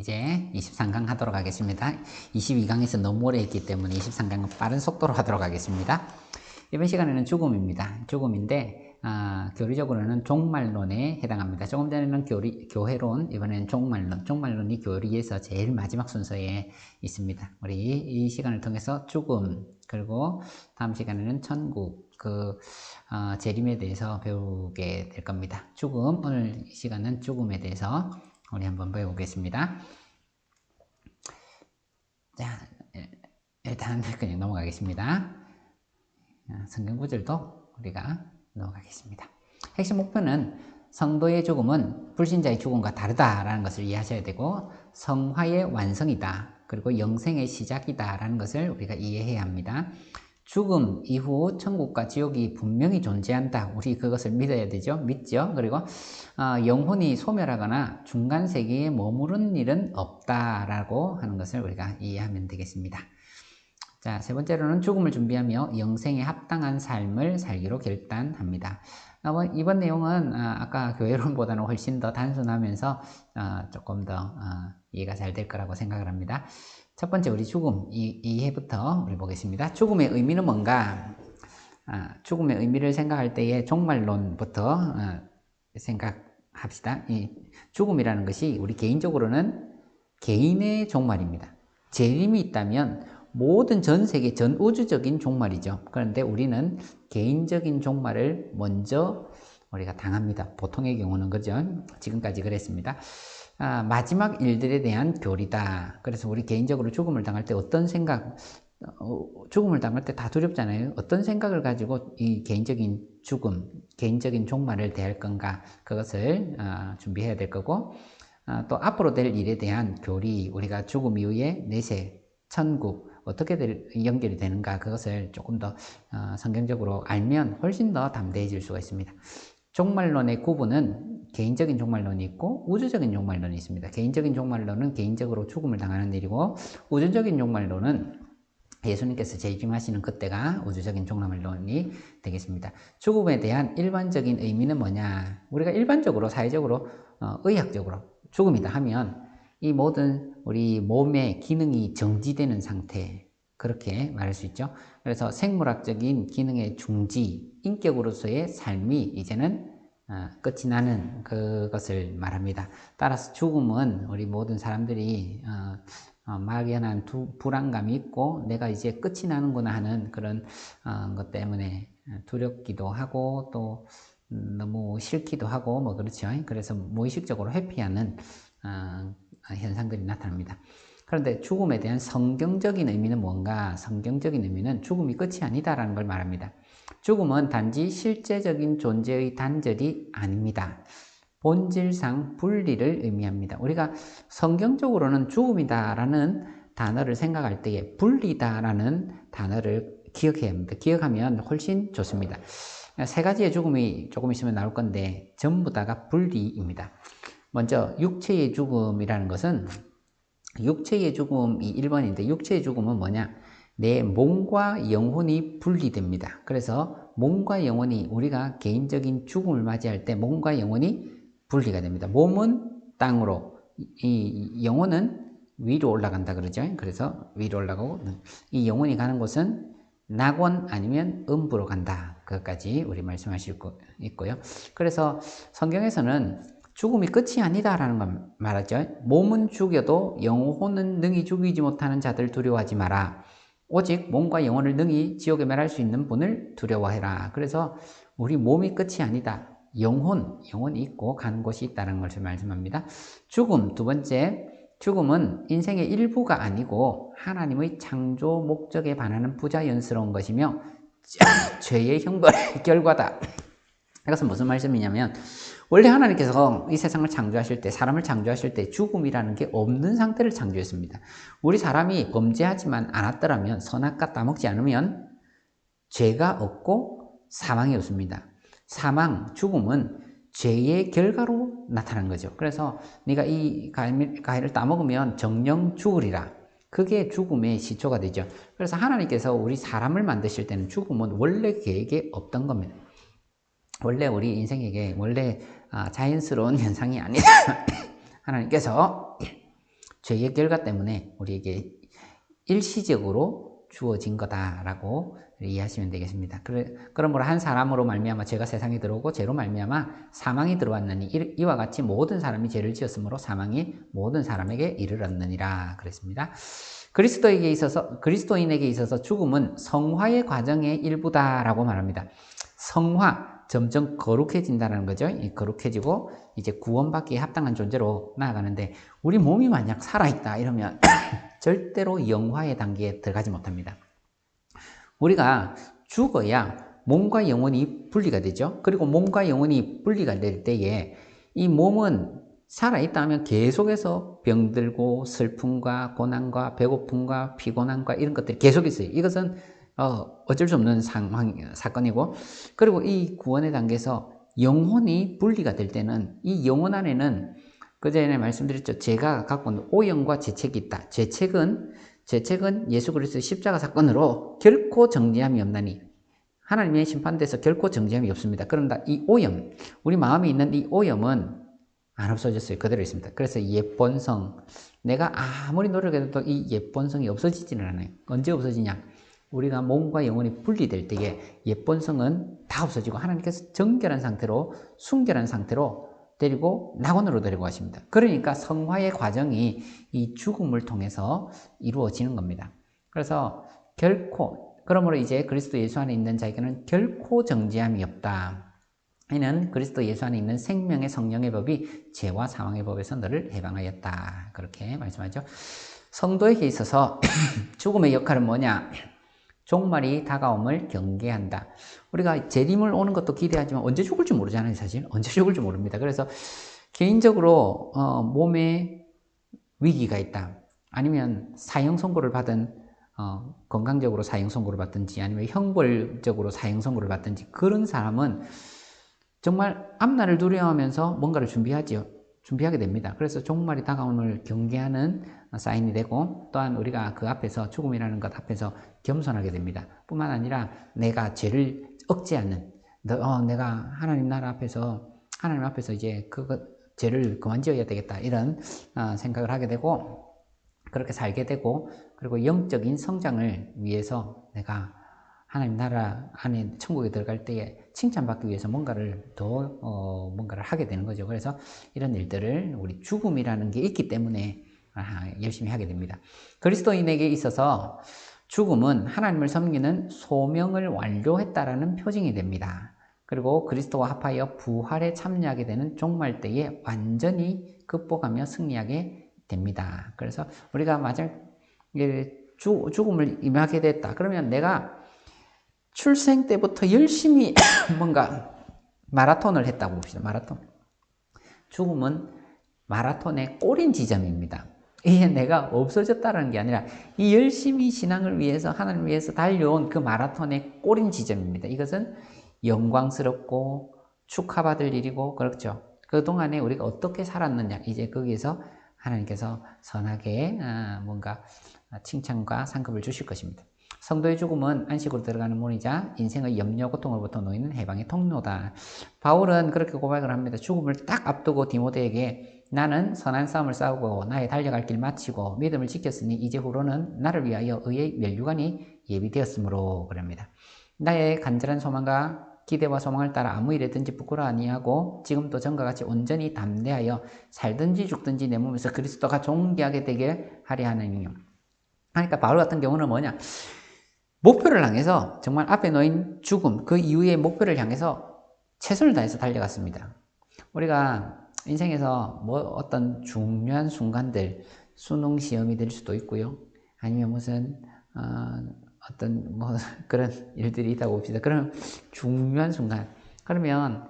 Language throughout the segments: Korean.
이제 23강 하도록 하겠습니다. 22강에서 너무 오래 했기 때문에 23강은 빠른 속도로 하도록 하겠습니다. 이번 시간에는 죽음입니다. 죽음인데 교리적으로는 종말론에 해당합니다. 조금 전에는 교회론, 이번에는 종말론. 종말론이 교리에서 제일 마지막 순서에 있습니다. 우리 이 시간을 통해서 죽음, 그리고 다음 시간에는 천국, 재림에 대해서 배우게 될 겁니다. 죽음, 오늘 이 시간은 죽음에 대해서 우리 한번 배워보겠습니다. 자, 일단 그냥 넘어가겠습니다. 성경 구절도 우리가 넘어가겠습니다. 핵심 목표는 성도의 죽음은 불신자의 죽음과 다르다라는 것을 이해하셔야 되고, 성화의 완성이다, 그리고 영생의 시작이다라는 것을 우리가 이해해야 합니다. 죽음 이후 천국과 지옥이 분명히 존재한다. 우리 그것을 믿어야 되죠. 믿죠. 그리고 영혼이 소멸하거나 중간 세계에 머무른 일은 없다라고 하는 것을 우리가 이해하면 되겠습니다. 자, 세 번째로는 죽음을 준비하며 영생에 합당한 삶을 살기로 결단합니다. 이번 내용은 아까 교회론보다는 훨씬 더 단순하면서 조금 더 이해가 잘 될 거라고 생각을 합니다. 첫 번째, 우리 죽음 이해부터 우리 보겠습니다. 죽음의 의미는 뭔가? 죽음의 의미를 생각할 때에 종말론부터 생각합시다. 이 죽음이라는 것이 우리 개인적으로는 개인의 종말입니다. 재림이 있다면 모든 전 세계, 전 우주적인 종말이죠. 그런데 우리는 개인적인 종말을 먼저 우리가 당합니다. 보통의 경우는 그죠? 지금까지 그랬습니다. 마지막 일들에 대한 교리다. 그래서 우리 개인적으로 죽음을 당할 때 어떤 생각, 죽음을 당할 때 다 두렵잖아요. 어떤 생각을 가지고 이 개인적인 죽음, 개인적인 종말을 대할 건가, 그것을 준비해야 될 거고, 또 앞으로 될 일에 대한 교리, 우리가 죽음 이후에 내세, 천국, 어떻게 연결이 되는가, 그것을 조금 더 성경적으로 알면 훨씬 더 담대해질 수가 있습니다. 종말론의 구분은 개인적인 종말론이 있고 우주적인 종말론이 있습니다. 개인적인 종말론은 개인적으로 죽음을 당하는 일이고, 우주적인 종말론은 예수님께서 재림하시는 그때가 우주적인 종말론이 되겠습니다. 죽음에 대한 일반적인 의미는 뭐냐? 우리가 일반적으로, 사회적으로, 의학적으로 죽음이다 하면 이 모든 우리 몸의 기능이 정지되는 상태, 그렇게 말할 수 있죠. 그래서 생물학적인 기능의 중지, 인격으로서의 삶이 이제는 끝이 나는 그것을 말합니다. 따라서 죽음은 우리 모든 사람들이 막연한 불안감이 있고 내가 이제 끝이 나는구나 하는 그런 것 때문에 두렵기도 하고 또 너무 싫기도 하고 뭐 그렇죠. 그래서 무의식적으로 회피하는 현상들이 나타납니다. 그런데 죽음에 대한 성경적인 의미는 뭔가? 성경적인 의미는 죽음이 끝이 아니다라는 걸 말합니다. 죽음은 단지 실제적인 존재의 단절이 아닙니다. 본질상 분리를 의미합니다. 우리가 성경적으로는 죽음이다라는 단어를 생각할 때에 분리다라는 단어를 기억해야 합니다. 기억하면 훨씬 좋습니다. 세 가지의 죽음이 조금 있으면 나올 건데 전부 다가 분리입니다. 먼저 육체의 죽음이라는 것은, 육체의 죽음이 1번인데 육체의 죽음은 뭐냐? 내 몸과 영혼이 분리됩니다. 그래서 몸과 영혼이, 우리가 개인적인 죽음을 맞이할 때 몸과 영혼이 분리가 됩니다. 몸은 땅으로, 이 영혼은 위로 올라간다 그러죠. 그래서 위로 올라가고, 이 영혼이 가는 곳은 낙원 아니면 음부로 간다. 그것까지 우리 말씀하실 거 있고요. 그래서 성경에서는 죽음이 끝이 아니다라는 걸 말하죠. 몸은 죽여도 영혼은 능히 죽이지 못하는 자들 두려워하지 마라. 오직 몸과 영혼을 능히 지옥에 멸할 수 있는 분을 두려워해라. 그래서 우리 몸이 끝이 아니다. 영혼이 있고 가는 곳이 있다는 것을 말씀합니다. 죽음, 두 번째, 죽음은 인생의 일부가 아니고 하나님의 창조 목적에 반하는 부자연스러운 것이며 죄의 형벌의 결과다. 이것은 무슨 말씀이냐면, 원래 하나님께서 이 세상을 창조하실 때, 사람을 창조하실 때 죽음이라는 게 없는 상태를 창조했습니다. 우리 사람이 범죄하지만 않았더라면, 선악과 따먹지 않으면 죄가 없고 사망이 없습니다. 사망, 죽음은 죄의 결과로 나타난 거죠. 그래서 네가 이 과일을 따먹으면 정령 죽으리라. 그게 죽음의 시초가 되죠. 그래서 하나님께서 우리 사람을 만드실 때는 죽음은 원래 계획에 없던 겁니다. 원래 우리 인생에게 원래 자연스러운 현상이 아니다. 하나님께서 죄의 결과 때문에 우리에게 일시적으로 주어진 거다라고 이해하시면 되겠습니다. 그러므로 한 사람으로 말미암아 죄가 세상에 들어오고 죄로 말미암아 사망이 들어왔느니 이와 같이 모든 사람이 죄를 지었으므로 사망이 모든 사람에게 이르렀느니라 그랬습니다. 그리스도인에게 있어서 죽음은 성화의 과정의 일부다라고 말합니다. 성화, 점점 거룩해진다는 거죠. 거룩해지고 이제 구원받기에 합당한 존재로 나아가는데 우리 몸이 만약 살아있다 이러면 절대로 영화의 단계에 들어가지 못합니다. 우리가 죽어야 몸과 영혼이 분리가 되죠. 그리고 몸과 영혼이 분리가 될 때에 이 몸은 살아있다면 계속해서 병들고 슬픔과 고난과 배고픔과 피곤함과 이런 것들이 계속 있어요. 이것은 어쩔 수 없는 사건이고, 그리고 이 구원의 단계에서 영혼이 분리가 될 때는 이 영혼 안에는 그 전에 말씀드렸죠. 죄가 갖고 있는 오염과 죄책이 있다. 죄책은 예수 그리스도의 십자가 사건으로 결코 정죄함이 없나니 하나님의 심판대에서 결코 정죄함이 없습니다. 그런다 이 오염, 우리 마음에 있는 이 오염은 안 없어졌어요. 그대로 있습니다. 그래서 옛본성, 내가 아무리 노력해도 이 옛본성이 없어지지는 않아요. 언제 없어지냐? 우리가 몸과 영혼이 분리될 때에 옛본성은 다 없어지고 하나님께서 정결한 상태로, 순결한 상태로 데리고 낙원으로 데리고 가십니다. 그러니까 성화의 과정이 이 죽음을 통해서 이루어지는 겁니다. 그래서 그러므로 이제 그리스도 예수 안에 있는 자에게는 결코 정죄함이 없다. 이는 그리스도 예수 안에 있는 생명의 성령의 법이 죄와 사망의 법에서 너를 해방하였다. 그렇게 말씀하죠. 성도에게 있어서 죽음의 역할은 뭐냐? 종말이 다가옴을 경계한다. 우리가 재림을 오는 것도 기대하지만 언제 죽을지 모르잖아요. 사실 언제 죽을지 모릅니다. 그래서 개인적으로 몸에 위기가 있다, 아니면 사형 선고를 받은 건강적으로 사형 선고를 받든지 아니면 형벌적으로 사형 선고를 받든지 그런 사람은 정말 앞날을 두려워하면서 뭔가를 준비하게 됩니다. 그래서 종말이 다가옴을 경계하는 사인이 되고, 또한 우리가 그 앞에서, 죽음이라는 것 앞에서 겸손하게 됩니다. 뿐만 아니라 내가 죄를 억제하는, 내가 하나님 앞에서 이제 죄를 그만 지어야 되겠다, 이런 생각을 하게 되고, 그렇게 살게 되고, 그리고 영적인 성장을 위해서 내가 하나님 나라 안에 천국에 들어갈 때에 칭찬받기 위해서 뭔가를 하게 되는 거죠. 그래서 이런 일들을 우리 죽음이라는 게 있기 때문에 열심히 하게 됩니다. 그리스도인에게 있어서 죽음은 하나님을 섬기는 소명을 완료했다라는 표징이 됩니다. 그리고 그리스도와 합하여 부활에 참여하게 되는 종말 때에 완전히 극복하며 승리하게 됩니다. 그래서 우리가 만약 죽음을 임하게 됐다 그러면 내가 출생 때부터 열심히 뭔가 마라톤을 했다고 봅시다. 마라톤. 죽음은 마라톤의 꼬린 지점입니다. 이게 내가 없어졌다는 게 아니라 이 열심히 신앙을 위해서, 하나님을 위해서 달려온 그 마라톤의 꼬린 지점입니다. 이것은 영광스럽고 축하받을 일이고, 그렇죠. 그동안에 우리가 어떻게 살았느냐, 이제 거기에서 하나님께서 선하게 뭔가 칭찬과 상급을 주실 것입니다. 성도의 죽음은 안식으로 들어가는 문이자 인생의 염려, 고통으로부터 놓이는 해방의 통로다. 바울은 그렇게 고백을 합니다. 죽음을 딱 앞두고 디모데에게 나는 선한 싸움을 싸우고 나의 달려갈 길 마치고 믿음을 지켰으니 이제후로는 나를 위하여 의의 면류관이 예비되었으므로 그럽니다. 나의 간절한 소망과 기대와 소망을 따라 아무 일에든지 부끄러워 아니하고 지금도 전과 같이 온전히 담대하여 살든지 죽든지 내 몸에서 그리스도가 존귀하게 되게 하려 하느니요. 그러니까 바울 같은 경우는 뭐냐? 목표를 향해서, 정말 앞에 놓인 죽음, 그 이후의 목표를 향해서 최선을 다해서 달려갔습니다. 우리가 인생에서 어떤 중요한 순간들, 수능 시험이 될 수도 있고요. 아니면 무슨 어떤 그런 일들이 있다고 봅시다. 그런 중요한 순간. 그러면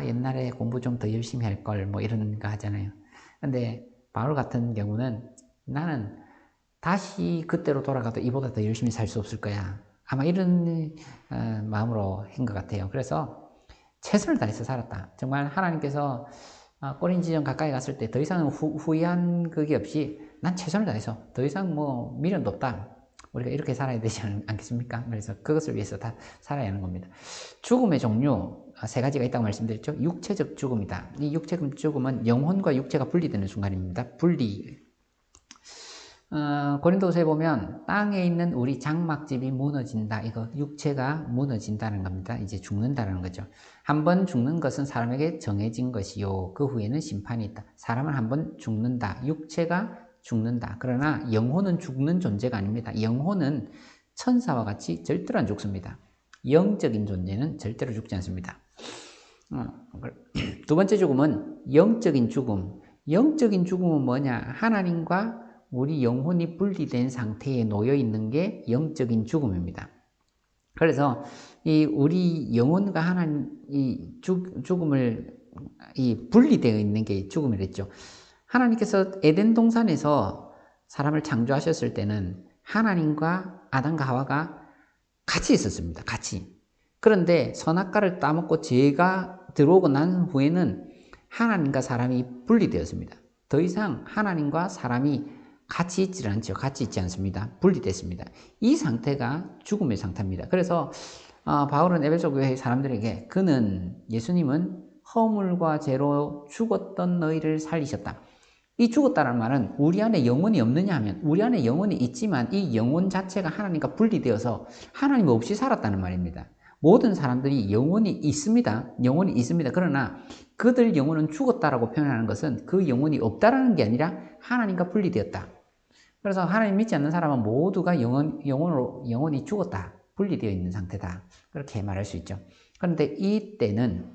옛날에 공부 좀 더 열심히 할 걸 이런 거 하잖아요. 근데 바울 같은 경우는 나는 다시 그때로 돌아가도 이보다 더 열심히 살 수 없을 거야. 아마 이런 마음으로 한 것 같아요. 그래서 최선을 다해서 살았다. 정말 하나님께서 꼬린 지점 가까이 갔을 때 더 이상 후회한 그게 없이 난 최선을 다해서 더 이상 미련도 없다. 우리가 이렇게 살아야 되지 않겠습니까? 그래서 그것을 위해서 다 살아야 하는 겁니다. 죽음의 종류 3가지가 있다고 말씀드렸죠. 육체적 죽음이다. 이 육체적 죽음은 영혼과 육체가 분리되는 순간입니다. 고린도서에 보면 땅에 있는 우리 장막집이 무너진다. 이거 육체가 무너진다는 겁니다. 이제 죽는다는 거죠. 한번 죽는 것은 사람에게 정해진 것이요. 그 후에는 심판이 있다. 사람은 한번 죽는다. 육체가 죽는다. 그러나 영혼은 죽는 존재가 아닙니다. 영혼은 천사와 같이 절대로 안 죽습니다. 영적인 존재는 절대로 죽지 않습니다. 두 번째 죽음은 영적인 죽음. 영적인 죽음은 뭐냐? 하나님과 우리 영혼이 분리된 상태에 놓여 있는 게 영적인 죽음입니다. 그래서 우리 영혼과 하나님 죽음을 분리되어 있는 게 죽음이랬죠. 하나님께서 에덴 동산에서 사람을 창조하셨을 때는 하나님과 아담과 하와가 같이 있었습니다. 같이. 그런데 선악과를 따먹고 죄가 들어오고 난 후에는 하나님과 사람이 분리되었습니다. 더 이상 하나님과 사람이 같이 있지 않죠. 같이 있지 않습니다. 분리됐습니다. 이 상태가 죽음의 상태입니다. 그래서 바울은 에베소 교회 사람들에게 예수님은 허물과 죄로 죽었던 너희를 살리셨다. 이 죽었다는 말은 우리 안에 영혼이 없느냐 하면 우리 안에 영혼이 있지만 이 영혼 자체가 하나님과 분리되어서 하나님 없이 살았다는 말입니다. 모든 사람들이 영혼이 있습니다. 영혼이 있습니다. 그러나 그들 영혼은 죽었다라고 표현하는 것은 그 영혼이 없다라는 게 아니라 하나님과 분리되었다. 그래서 하나님 믿지 않는 사람은 모두가 영혼이 죽었다. 분리되어 있는 상태다. 그렇게 말할 수 있죠. 그런데 이때는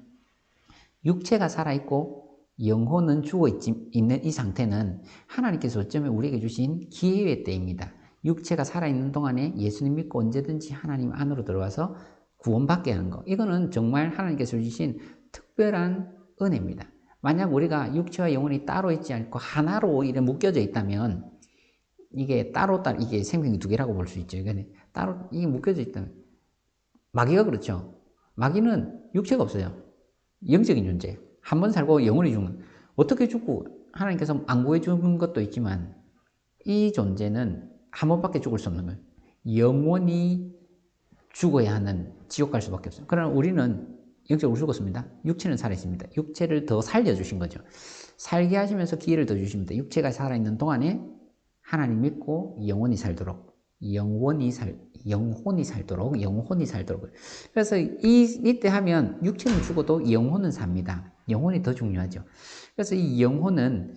육체가 살아있고 영혼은 죽어있는 이 상태는 하나님께서 어쩌면 우리에게 주신 기회의 때입니다. 육체가 살아있는 동안에 예수님 믿고 언제든지 하나님 안으로 들어와서 구원받게 하는 거. 이거는 정말 하나님께서 주신 특별한 은혜입니다. 만약 우리가 육체와 영혼이 따로 있지 않고 하나로 이렇게 묶여져 있다면 이게 이게 생명이 두 개라고 볼 수 있죠. 따로 이게 묶여져 있다면 마귀가 그렇죠. 마귀는 육체가 없어요. 영적인 존재. 한 번 살고 영원히 죽는. 어떻게 죽고 하나님께서 안 구해 주는 것도 있지만 이 존재는 한 번밖에 죽을 수 없는 거예요. 영원히 죽어야 하는 지옥 갈 수밖에 없어요. 그러나 우리는 영적으로 죽었습니다. 육체는 살아있습니다. 육체를 더 살려주신 거죠. 살게 하시면서 기회를 더 주십니다. 육체가 살아있는 동안에 하나님 믿고 영원히 살도록. 그래서 이때 하면 육체는 죽어도 영혼은 삽니다. 영혼이 더 중요하죠. 그래서 이 영혼은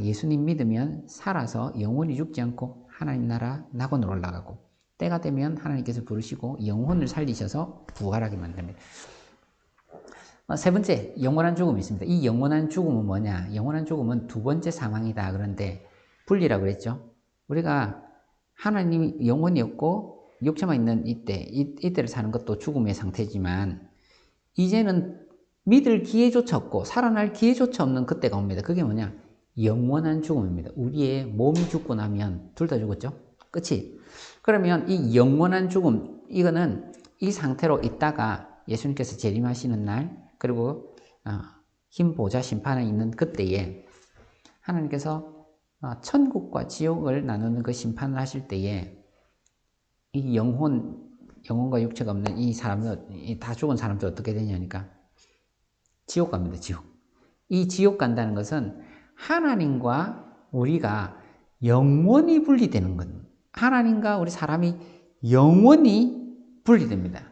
예수님 믿으면 살아서 영혼이 죽지 않고 하나님 나라 낙원으로 올라가고 때가 되면 하나님께서 부르시고 영혼을 살리셔서 부활하게 만듭니다. 세 번째, 영원한 죽음이 있습니다. 이 영원한 죽음은 뭐냐? 영원한 죽음은 두 번째 사망이다. 그런데 분리라고 그랬죠. 우리가 하나님이 영혼이 없고 육체만 있는 이때를 사는 것도 죽음의 상태지만 이제는 믿을 기회조차 없고 살아날 기회조차 없는 그때가 옵니다. 그게 뭐냐? 영원한 죽음입니다. 우리의 몸이 죽고 나면 둘 다 죽었죠? 끝이. 그러면 이 영원한 죽음, 이거는 이 상태로 있다가 예수님께서 재림하시는 날, 그리고 흰 보좌 심판에 있는 그때에 하나님께서 천국과 지옥을 나누는 그 심판을 하실 때에 이 영혼과 육체가 없는 이 사람들, 다 죽은 사람들 어떻게 되냐니까 지옥 갑니다. 지옥. 이 지옥 간다는 것은 하나님과 우리가 영원히 분리되는 것. 하나님과 우리 사람이 영원히 분리됩니다.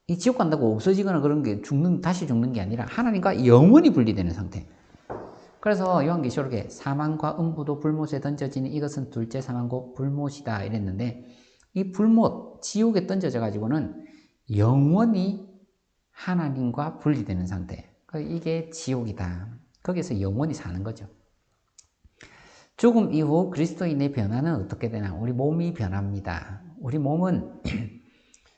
이 지옥 간다고 없어지거나 그런 게 다시 죽는 게 아니라 하나님과 영원히 분리되는 상태. 그래서 요한계시록에 사망과 음부도 불못에 던져지는 이것은 둘째 사망고 불못이다 이랬는데 이 불못, 지옥에 던져져 가지고는 영원히 하나님과 분리되는 상태. 이게 지옥이다. 거기서 영원히 사는 거죠. 죽음 이후 그리스도인의 변화는 어떻게 되나? 우리 몸이 변합니다. 우리 몸은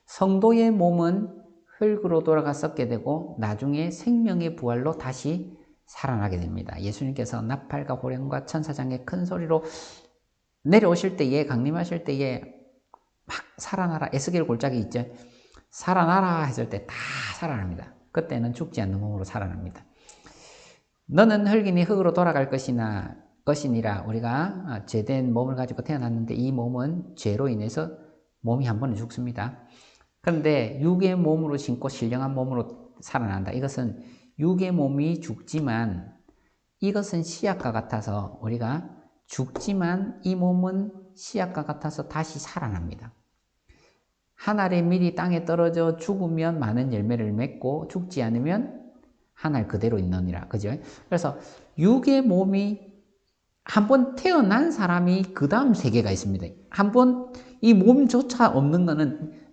성도의 몸은 흙으로 돌아가 썩게 되고 나중에 생명의 부활로 다시 살아나게 됩니다. 예수님께서 나팔과 호령과 천사장의 큰 소리로 내려오실 때에 강림하실 때에 막 살아나라 에스겔 골짜기 있죠. 살아나라 했을 때 다 살아납니다. 그때는 죽지 않는 몸으로 살아납니다. 너는 흙이니 흙으로 돌아갈 것이니라. 우리가 죄된 몸을 가지고 태어났는데 이 몸은 죄로 인해서 몸이 한 번에 죽습니다. 그런데 육의 몸으로 신고 신령한 몸으로 살아난다. 이것은 육의 몸이 죽지만 이것은 씨앗과 같아서 우리가 죽지만 이 몸은 씨앗과 같아서 다시 살아납니다. 한 알의 밀이 땅에 떨어져 죽으면 많은 열매를 맺고 죽지 않으면 한 알 그대로 있느니라. 그죠? 그래서 육의 몸이 한번 태어난 사람이 그 다음 세계가 있습니다. 한번 이 몸조차 없는 거는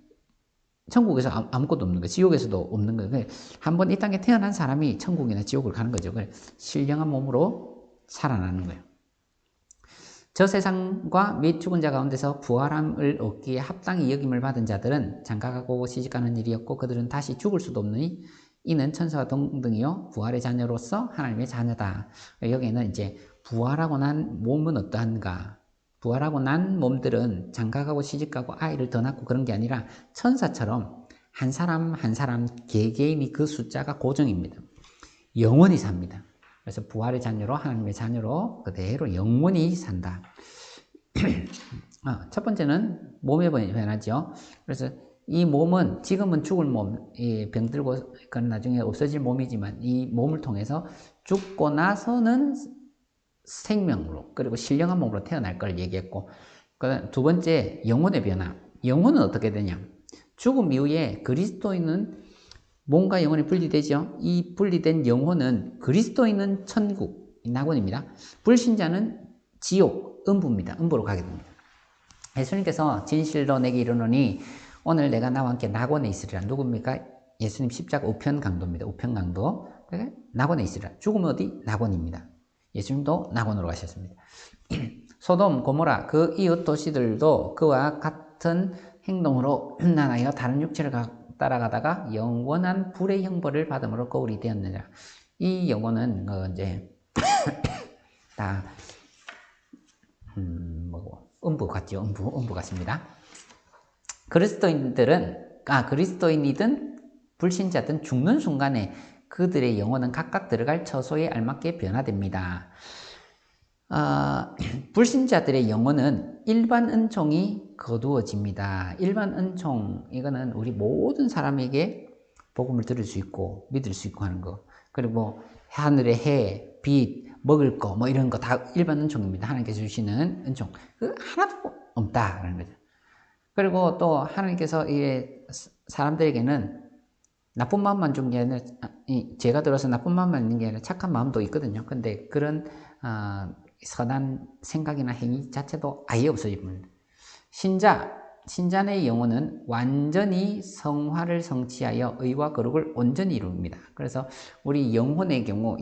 천국에서 아무것도 없는 거예요. 지옥에서도 없는 거예요. 한번 이 땅에 태어난 사람이 천국이나 지옥을 가는 거죠. 신령한 몸으로 살아나는 거예요. 저 세상과 및 죽은 자 가운데서 부활함을 얻기에 합당히 여김을 받은 자들은 장가가고 시집가는 일이었고 그들은 다시 죽을 수도 없느니 이는 천사와 동등이요 부활의 자녀로서 하나님의 자녀다. 여기에는 이제 부활하고 난 몸은 어떠한가? 부활하고 난 몸들은 장가가고 시집가고 아이를 더 낳고 그런 게 아니라 천사처럼 한 사람 한 사람 개개인이 그 숫자가 고정입니다. 영원히 삽니다. 그래서 부활의 자녀로 하나님의 자녀로 그대로 영원히 산다. 첫 번째는 몸의 변화죠. 그래서 이 몸은 지금은 죽을 몸, 병들고 그건 나중에 없어질 몸이지만 이 몸을 통해서 죽고 나서는 생명으로 그리고 신령한 몸으로 태어날 걸 얘기했고, 두 번째 영혼의 변화. 영혼은 어떻게 되냐? 죽음 이후에 그리스도인은 몸과 영혼이 분리되죠. 이 분리된 영혼은 그리스도인은 천국, 낙원입니다. 불신자는 지옥, 음부입니다. 음부로 가게 됩니다. 예수님께서 진실로 내게 이르노니 오늘 내가 나와 함께 낙원에 있으리라. 누굽니까? 예수님 십자가 우편 강도입니다. 우편 강도. 낙원에 있으리라. 죽으면 어디? 낙원입니다. 예수님도 낙원으로 가셨습니다. 소돔, 고모라 그 이웃 도시들도 그와 같은 행동으로 음란하여 다른 육체를 따라가다가 영원한 불의 형벌을 받음으로 거울이 되었느니라. 이 영혼은 이제 다 음부 같죠. 음부 같습니다. 그리스도인이든 불신자든 죽는 순간에 그들의 영혼은 각각 들어갈 처소에 알맞게 변화됩니다. 불신자들의 영혼은 일반 은총이 거두어집니다. 일반 은총, 이거는 우리 모든 사람에게 복음을 들을 수 있고 믿을 수 있고 하는 거. 그리고 하늘의 해, 빛, 먹을 거, 뭐 이런 거 다 일반 은총입니다. 하나님께서 주시는 은총. 그 하나도 없다라는 거죠. 그리고 또 하나님께서 사람들에게는 나쁜 마음만 준 게 아니라, 죄가 들어서 나쁜 마음만 있는 게 아니라 착한 마음도 있거든요. 근데 그런 선한 생각이나 행위 자체도 아예 없어집니다. 신자의 영혼은 완전히 성화를 성취하여 의와 거룩을 온전히 이룹니다. 그래서 우리 영혼의 경우,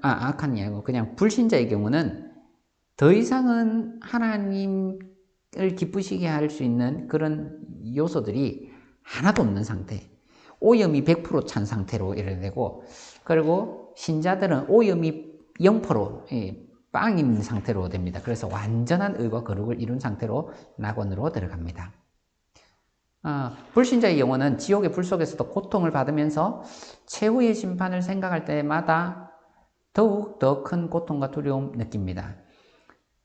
악한이 아니고 그냥 불신자의 경우는 더 이상은 하나님을 기쁘시게 할 수 있는 그런 요소들이 하나도 없는 상태. 오염이 100% 찬 상태로 이래야 되고, 그리고 신자들은 오염이 0% 빵인 상태로 됩니다. 그래서 완전한 의와 거룩을 이룬 상태로 낙원으로 들어갑니다. 불신자의 영혼은 지옥의 불 속에서도 고통을 받으면서 최후의 심판을 생각할 때마다 더욱 더 큰 고통과 두려움 느낍니다.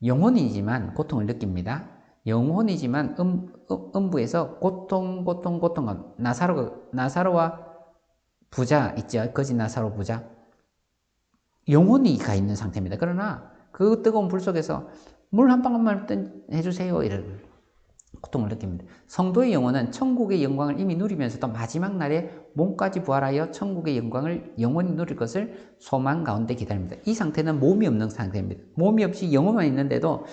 영혼이지만 고통을 느낍니다. 영혼이지만 음부에서 고통. 나사로와 부자 있죠. 거짓 나사로 부자. 영혼이 가 있는 상태입니다. 그러나 그 뜨거운 불 속에서 물 한 방울만 해주세요. 이런 고통을 느낍니다. 성도의 영혼은 천국의 영광을 이미 누리면서도 마지막 날에 몸까지 부활하여 천국의 영광을 영원히 누릴 것을 소망 가운데 기다립니다. 이 상태는 몸이 없는 상태입니다. 몸이 없이 영혼만 있는데도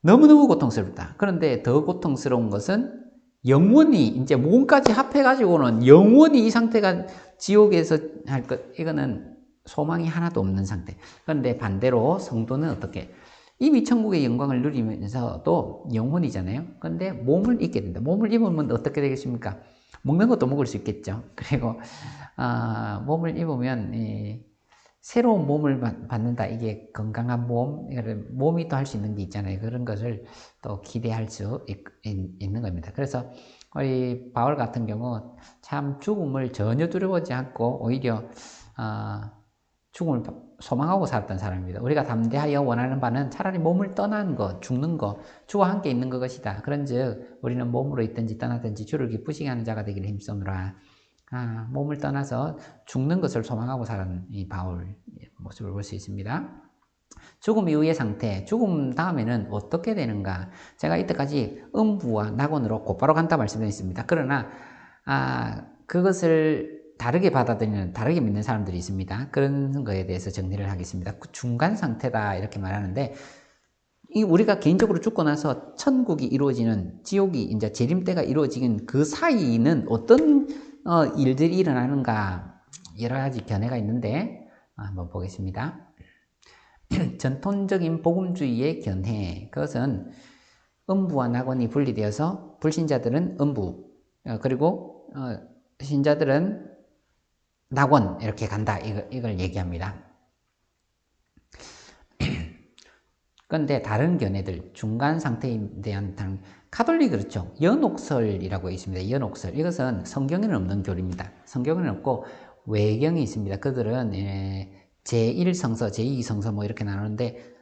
너무너무 고통스럽다. 그런데 더 고통스러운 것은 영원히 이제 몸까지 합해가지고는 영원히 이 상태가 지옥에서 할 것, 이거는 소망이 하나도 없는 상태. 그런데 반대로 성도는 어떻게? 이미 천국의 영광을 누리면서도 영혼이잖아요. 그런데 몸을 입게 된다. 몸을 입으면 어떻게 되겠습니까? 먹는 것도 먹을 수 있겠죠. 그리고 몸을 입으면 새로운 몸을 받는다. 이게 건강한 몸이 또 할 수 있는 게 있잖아요. 그런 것을 또 기대할 수 있는 겁니다. 그래서 우리 바울 같은 경우 참 죽음을 전혀 두려워하지 않고 오히려 죽음을 소망하고 살았던 사람입니다. 우리가 담대하여 원하는 바는 차라리 몸을 떠나는 것, 죽는 것, 주와 함께 있는 것이다. 그런즉 우리는 몸으로 있든지 떠나든지 주를 기쁘시게 하는 자가 되기를 힘쓰노라. 몸을 떠나서 죽는 것을 소망하고 사는 이 바울 모습을 볼 수 있습니다. 죽음 이후의 상태, 죽음 다음에는 어떻게 되는가? 제가 이때까지 음부와 낙원으로 곧바로 간다 말씀드렸습니다. 그러나 그것을 다르게 받아들이는, 다르게 믿는 사람들이 있습니다. 그런 거에 대해서 정리를 하겠습니다. 그 중간 상태다 이렇게 말하는데, 우리가 개인적으로 죽고 나서 천국이 이루어지는, 지옥이 이제 재림 때가 이루어지는 그 사이는 어떤 일들이 일어나는가, 여러 가지 견해가 있는데 한번 보겠습니다. 전통적인 복음주의의 견해, 그것은 음부와 낙원이 분리되어서 불신자들은 음부, 그리고 신자들은 낙원 이렇게 간다, 이걸 얘기합니다. 그런데 다른 견해들, 중간 상태에 대한 가톨릭 그렇죠. 연옥설이라고 있습니다. 연옥설. 이것은 성경에는 없는 교리입니다. 성경에는 없고 외경이 있습니다. 그들은 제1성서, 제2성서 뭐 이렇게 나누는데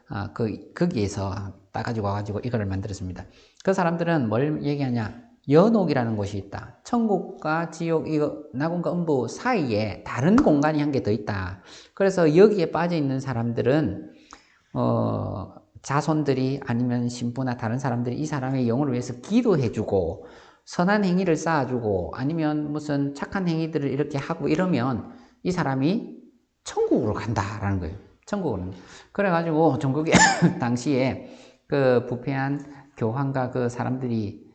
거기에서 따가지고 와가지고 이거를 만들었습니다. 그 사람들은 뭘 얘기하냐? 연옥이라는 곳이 있다. 천국과 지옥, 낙원과 음부 사이에 다른 공간이 한 개 더 있다. 그래서 여기에 빠져 있는 사람들은 자손들이 아니면 신부나 다른 사람들이 이 사람의 영혼을 위해서 기도해주고 선한 행위를 쌓아주고 아니면 무슨 착한 행위들을 이렇게 하고 이러면 이 사람이 천국으로 간다라는 거예요. 천국으로. 그래가지고 전국에 당시에 그 부패한 교황과 그 사람들이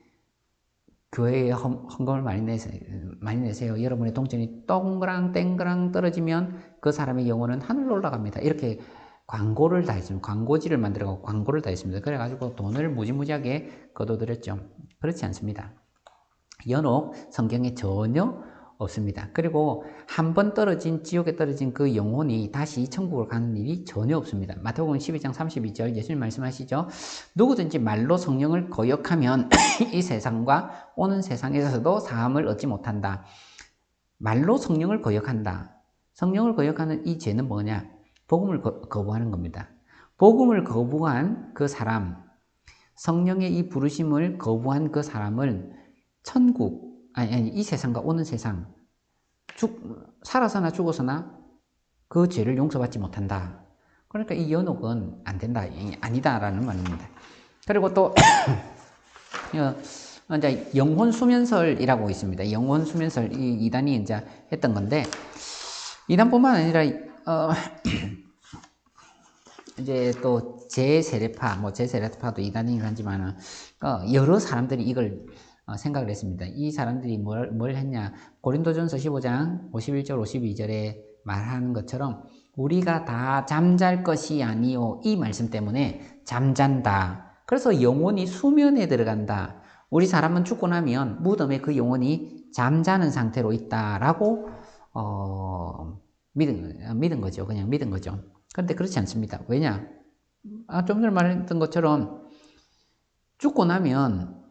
교회에 헌금을 많이 내세요. 여러분의 동전이 동그랑 땡그랑 떨어지면 그 사람의 영혼은 하늘로 올라갑니다. 이렇게 광고를 다 했습니다. 광고지를 만들어서 광고를 다 했습니다. 그래가지고 돈을 무지무지하게 거둬들였죠. 그렇지 않습니다. 연옥 성경에 전혀 없습니다. 그리고 한 번 떨어진, 지옥에 떨어진 그 영혼이 다시 천국을 가는 일이 전혀 없습니다. 마태복음 12장 32절 예수님 말씀하시죠. 누구든지 말로 성령을 거역하면 이 세상과 오는 세상에서도 사함을 얻지 못한다. 말로 성령을 거역한다. 성령을 거역하는 이 죄는 뭐냐? 복음을 거부하는 겁니다. 복음을 거부한 그 사람, 성령의 이 부르심을 거부한 그 사람을 천국, 아니 이 세상과 오는 세상, 살아서나 죽어서나 그 죄를 용서받지 못한다. 그러니까 이 연옥은 안 된다, 아니다라는 말입니다. 그리고 또 이제 영혼 수면설이라고 있습니다. 영혼 수면설, 이 이단이 이제 했던 건데, 이단뿐만 아니라 이제 또 제세례파도 이단이긴 하지만은 여러 사람들이 이걸 생각을 했습니다. 이 사람들이 뭘 했냐? 고린도전서 15장 51절 52절에 말하는 것처럼 우리가 다 잠잘 것이 아니요, 이 말씀 때문에 잠잔다. 그래서 영혼이 수면에 들어간다. 우리 사람은 죽고 나면 무덤에 그 영혼이 잠자는 상태로 있다라고 믿은 거죠. 그냥 믿은 거죠. 그런데 그렇지 않습니다. 왜냐? 좀 전에 말했던 것처럼 죽고 나면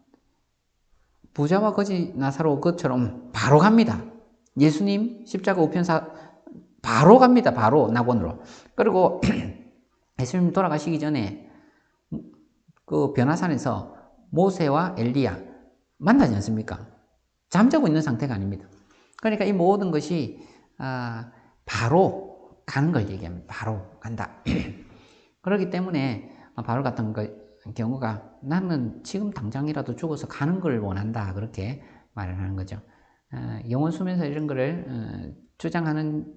부자와 거지 나사로 것처럼 바로 갑니다. 예수님 십자가 우편사 바로 갑니다. 바로 낙원으로. 그리고 예수님 돌아가시기 전에 그 변화산에서 모세와 엘리야 만나지 않습니까? 잠자고 있는 상태가 아닙니다. 그러니까 이 모든 것이 바로 가는 걸 얘기합니다. 바로 간다. 그렇기 때문에 바울 같은 경우가 나는 지금 당장이라도 죽어서 가는 걸 원한다, 그렇게 말을 하는 거죠. 영혼 수면서 이런 거를 주장하는,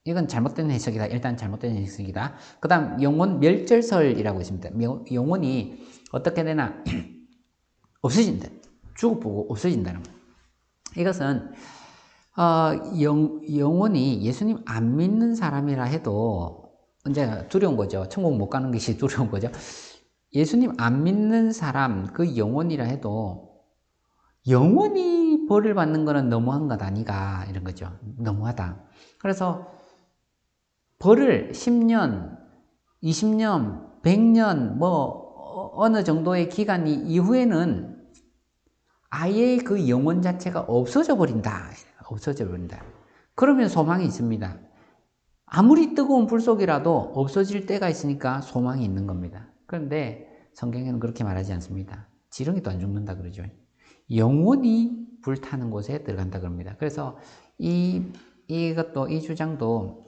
이건 잘못된 해석이다. 일단 잘못된 해석이다. 그 다음 영혼 멸절설이라고 있습니다. 영혼이 어떻게 되나 없어진다. 죽어보고 없어진다는 거예요. 이것은 영혼이 예수님 안 믿는 사람이라 해도 이제 두려운 거죠. 천국 못 가는 것이 두려운 거죠. 예수님 안 믿는 사람, 그 영혼이라 해도 영원히 벌을 받는 거는 너무한 것 아니가, 이런 거죠. 너무하다. 그래서 벌을 10년, 20년, 100년 어느 정도의 기간 이후에는 아예 그 영혼 자체가 없어져 버린다. 그러면 소망이 있습니다. 아무리 뜨거운 불 속이라도 없어질 때가 있으니까 소망이 있는 겁니다. 그런데 성경에는 그렇게 말하지 않습니다. 지렁이도 안 죽는다 그러죠. 영원히 불타는 곳에 들어간다 그럽니다. 그래서 이 주장도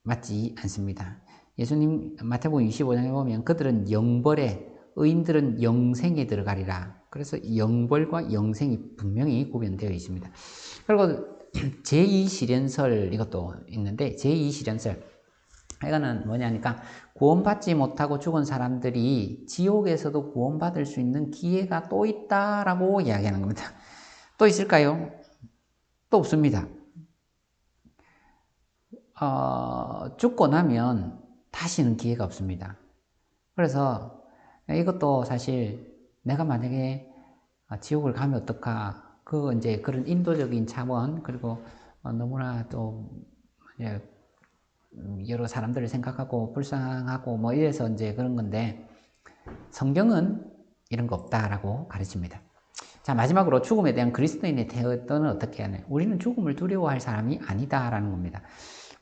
맞지 않습니다. 예수님 마태복음 25장에 보면 그들은 영벌에 의인들은 영생에 들어가리라. 그래서 영벌과 영생이 분명히 구별되어 있습니다. 그리고 제2시련설 이것도 있는데 제2시련설 이거는 뭐냐니까 구원받지 못하고 죽은 사람들이 지옥에서도 구원받을 수 있는 기회가 또 있다라고 이야기하는 겁니다. 또 있을까요? 또 없습니다. 죽고 나면 다시는 기회가 없습니다. 그래서 이것도 사실 내가 만약에 지옥을 가면 어떡하, 이제 그런 인도적인 차원, 그리고 너무나 또 여러 사람들을 생각하고 불쌍하고 뭐 이래서 이제 그런 건데, 성경은 이런 거 없다라고 가르칩니다. 자, 마지막으로 죽음에 대한 그리스도인의 태도는 어떻게 하냐? 우리는 죽음을 두려워할 사람이 아니다라는 겁니다.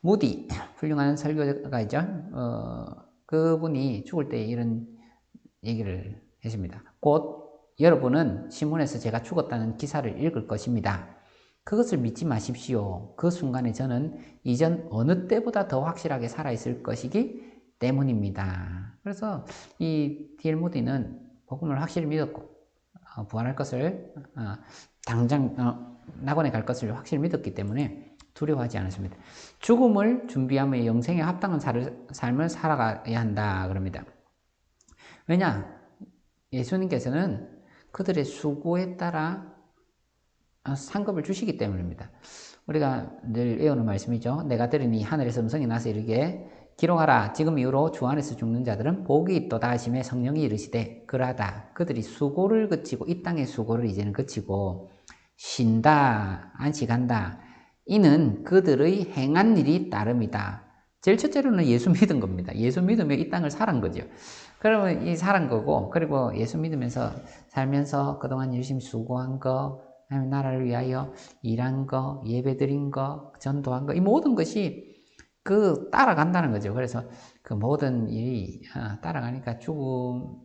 무디, 훌륭한 설교가이죠. 그분이 죽을 때 이런 얘기를 했습니다. 곧 여러분은 신문에서 제가 죽었다는 기사를 읽을 것입니다. 그것을 믿지 마십시오. 그 순간에 저는 이전 어느 때보다 더 확실하게 살아있을 것이기 때문입니다. 그래서 이 D.L. 무디는 복음을 확실히 믿었고 부활할 것을 당장 낙원에 갈 것을 확실히 믿었기 때문에 두려워하지 않았습니다. 죽음을 준비하며 영생에 합당한 삶을 살아가야 한다 그럽니다. 왜냐? 예수님께서는 그들의 수고에 따라 상급을 주시기 때문입니다. 우리가 늘 외우는 말씀이죠. 내가 들으니 하늘에서 음성이 나서 이르기에 기록하라. 지금 이후로 주 안에서 죽는 자들은 복이 있도다 하심에 성령이 이르시되 그러하다. 그들이 수고를 그치고 이 땅의 수고를 이제는 그치고 쉰다. 안식한다. 이는 그들의 행한 일이 따름이다. 제일 첫째로는 예수 믿은 겁니다. 예수 믿으며 이 땅을 살은 거죠. 그러면 이 살은 거고, 그리고 예수 믿으면서 살면서 그동안 열심히 수고한 거, 나라를 위하여 일한 거, 예배드린 거, 전도한 거, 이 모든 것이 따라간다는 거죠. 그래서 그 모든 일이 따라가니까 죽음,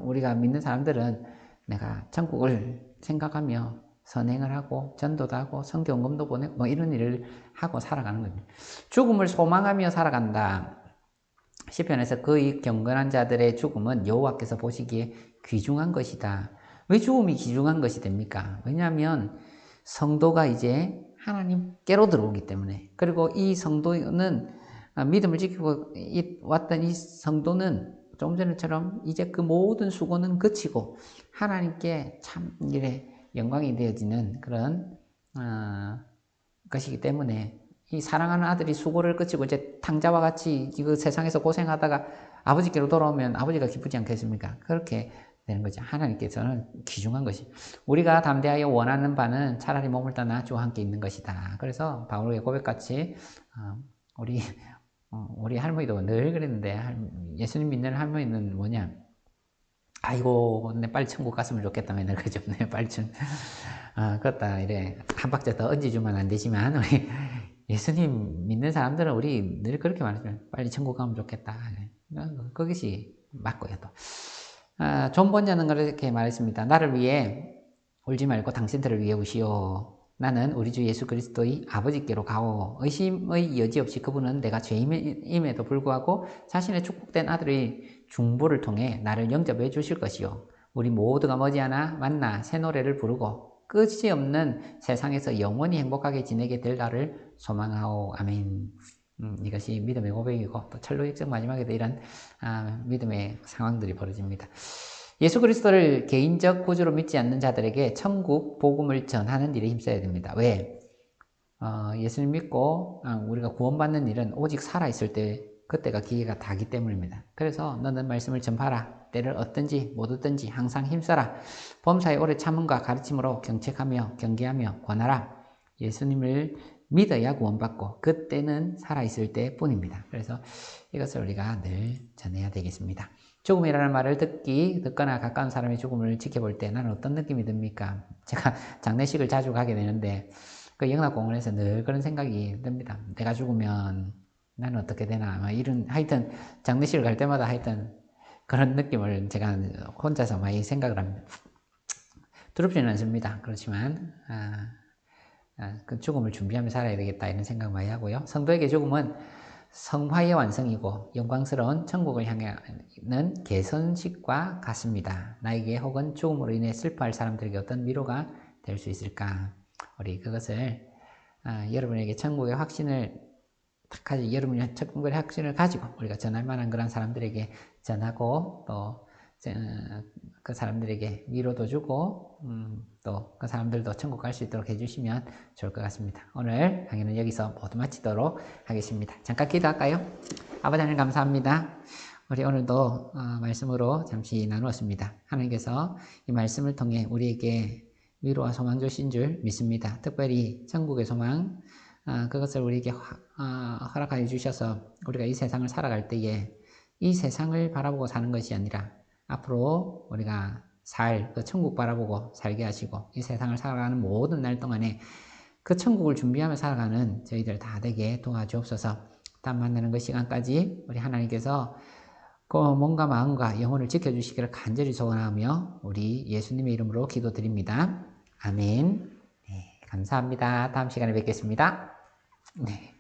우리가 믿는 사람들은 내가 천국을 생각하며 선행을 하고 전도도 하고 성경금도 보내고 뭐 이런 일을 하고 살아가는 겁니다. 죽음을 소망하며 살아간다. 시편에서 그의 경건한 자들의 죽음은 여호와께서 보시기에 귀중한 것이다. 왜 죽음이 귀중한 것이 됩니까? 왜냐하면 성도가 이제 하나님께로 들어오기 때문에, 그리고 이 성도는 믿음을 지키고 왔던 이 성도는 조금 전에처럼 이제 그 모든 수고는 그치고 하나님께 참 이래 영광이 되어지는 그런 것이기 때문에 이 사랑하는 아들이 수고를 그치고 이제 탕자와 같이 그 세상에서 고생하다가 아버지께로 돌아오면 아버지가 기쁘지 않겠습니까? 그렇게 되는 거죠. 하나님께서는 귀중한 것이. 우리가 담대하여 원하는 바는 차라리 몸을 떠나 주와 함께 있는 것이다. 그래서 바울의 고백같이 우리 할머니도 늘 그랬는데, 예수님 믿는 할머니는 뭐냐? 아이고, 내 빨리 천국 갔으면 좋겠다. 맨날 그죠? 내 빨리 그렇다. 이래 한 박자 더 얹어주면 안 되지만 우리 예수님 믿는 사람들은 우리 늘 그렇게 말하죠. 빨리 천국 가면 좋겠다. 그것이 맞고요. 또 존 본자는 그렇게 말했습니다. 나를 위해 울지 말고 당신들을 위해 우시오. 나는 우리 주 예수 그리스도의 아버지께로 가오. 의심의 여지 없이 그분은 내가 죄인임에도 불구하고 자신의 축복된 아들의 중보를 통해 나를 영접해 주실 것이요. 우리 모두가 머지않아 만나 새 노래를 부르고 끝이 없는 세상에서 영원히 행복하게 지내게 될 날을 소망하오. 아멘. 이것이 믿음의 고백이고 또 철로 역정 마지막에도 이런 믿음의 상황들이 벌어집니다. 예수 그리스도를 개인적 구주로 믿지 않는 자들에게 천국 복음을 전하는 일에 힘써야 됩니다. 왜? 예수님 믿고 우리가 구원받는 일은 오직 살아있을 때 그때가 기회가 다기 때문입니다. 그래서 너는 말씀을 전파라. 때를 얻든지 못 얻든지 항상 힘써라. 범사에 오래 참음과 가르침으로 경책하며 경계하며 권하라. 예수님을 믿어야 구원받고 그때는 살아있을 때뿐입니다. 그래서 이것을 우리가 늘 전해야 되겠습니다. 죽음이라는 말을 듣거나 가까운 사람의 죽음을 지켜볼 때 나는 어떤 느낌이 듭니까? 제가 장례식을 자주 가게 되는데 그 영락공원에서 늘 그런 생각이 듭니다. 내가 죽으면 나는 어떻게 되나 하여튼 장례식을 갈 때마다 하여튼 그런 느낌을 제가 혼자서 많이 생각을 합니다. 두렵지는 않습니다. 그렇지만 그 죽음을 준비하며 살아야 되겠다 이런 생각 많이 하고요. 성도에게 죽음은 성화의 완성이고 영광스러운 천국을 향하는 개선식과 같습니다. 나에게 혹은 죽음으로 인해 슬퍼할 사람들에게 어떤 위로가 될 수 있을까? 우리 그것을 여러분에게 천국의 확신을 여러분이 천국의 확신을 가지고 우리가 전할 만한 그런 사람들에게 전하고 또 그 사람들에게 위로도 주고 또 그 사람들도 천국 갈 수 있도록 해주시면 좋을 것 같습니다. 오늘 강의는 여기서 모두 마치도록 하겠습니다. 잠깐 기도할까요? 아버지 하나님 감사합니다. 우리 오늘도 말씀으로 잠시 나누었습니다. 하나님께서 이 말씀을 통해 우리에게 위로와 소망 주신 줄 믿습니다. 특별히 천국의 소망 그것을 우리에게 허락하여 주셔서 우리가 이 세상을 살아갈 때에 이 세상을 바라보고 사는 것이 아니라 앞으로 우리가 그 천국 바라보고 살게 하시고 이 세상을 살아가는 모든 날 동안에 그 천국을 준비하며 살아가는 저희들 다 되게 도와주옵소서. 다음 만나는 그 시간까지 우리 하나님께서 그 몸과 마음과 영혼을 지켜주시기를 간절히 소원하며 우리 예수님의 이름으로 기도드립니다. 아멘. 네, 감사합니다. 다음 시간에 뵙겠습니다. 네.